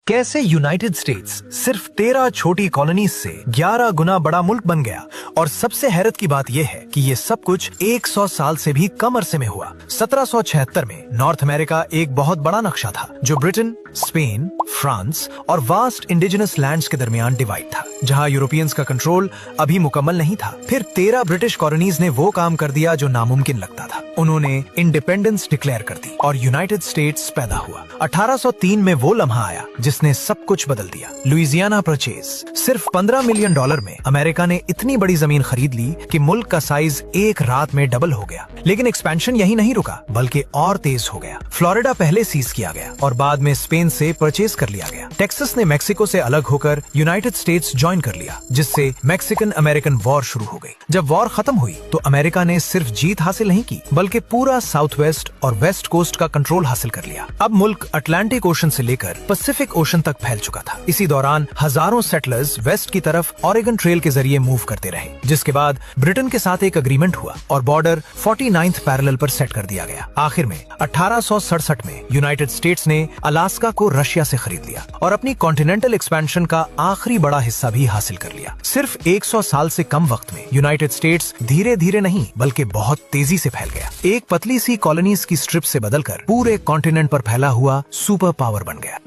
कैसे United states सिर्फ 13 छोटी कॉलोनीज से 11 गुना बड़ा मुल्क बन गया। और सबसे हैरत की बात यह है कि ये सब कुछ 100 साल से भी कम अरसे में हुआ। 1776 में नॉर्थ अमेरिका एक बहुत बड़ा नक्शा था जो ब्रिटेन, स्पेन, फ्रांस और वास्ट इंडिजिनस लैंड्स के दरमियान डिवाइड था, जहां यूरोपियंस का कंट्रोल अभी मुकम्मल नहीं था। फिर 13 ब्रिटिश कॉलोनीज ने वो काम कर दिया जो नामुमकिन लगता था। उन्होंने इंडिपेंडेंस डिक्लेयर कर दी और यूनाइटेड स्टेट्स पैदा हुआ। 1803 में वो लम्हा आया जिसने सब कुछ बदल दिया। Louisiana purchase. सिर्फ $15 मिलियन में अमेरिका ने इतनी बड़ी जमीन खरीद ली कि मुल्क का साइज एक रात में डबल हो गया। लेकिन एक्सपेंशन यही नहीं रुका, बल्कि और तेज हो गया। फ्लोरिडा पहले सीज किया गया और बाद में स्पेन से परचेज कर लिया गया। टेक्सास ने मेक्सिको से अलग होकर यूनाइटेड स्टेट्स ज्वाइन कर लिया, जिससे मैक्सिकन अमेरिकन वॉर शुरू हो गई। जब वॉर खत्म हुई तो अमेरिका ने सिर्फ जीत हासिल नहीं की, बल्कि पूरा साउथ वेस्ट और वेस्ट कोस्ट का कंट्रोल हासिल कर लिया। अब मुल्क अटलांटिक ओशन से लेकर पैसिफिक ओशन तक फैल चुका था। इसी दौरान हजारों सेटलर्स वेस्ट की तरफ ऑरेगन ट्रेल के जरिए मूव करते रहे, जिसके बाद ब्रिटेन के साथ एक एग्रीमेंट हुआ और बॉर्डर 49th पैरेलल पर सेट कर दिया गया। आखिर में 1867 में यूनाइटेड स्टेट्स ने अलास्का को रशिया से खरीद लिया और अपनी कॉन्टिनेंटल एक्सपेंशन का आखिरी बड़ा हिस्सा भी हासिल कर लिया। सिर्फ 100 साल से कम वक्त में यूनाइटेड स्टेट्स धीरे धीरे नहीं बल्कि बहुत तेजी से फैल गया। एक पतली सी कॉलोनीज की स्ट्रिप से बदलकर पूरे कॉन्टिनेंट पर फैला हुआ सुपर पावर बन गया।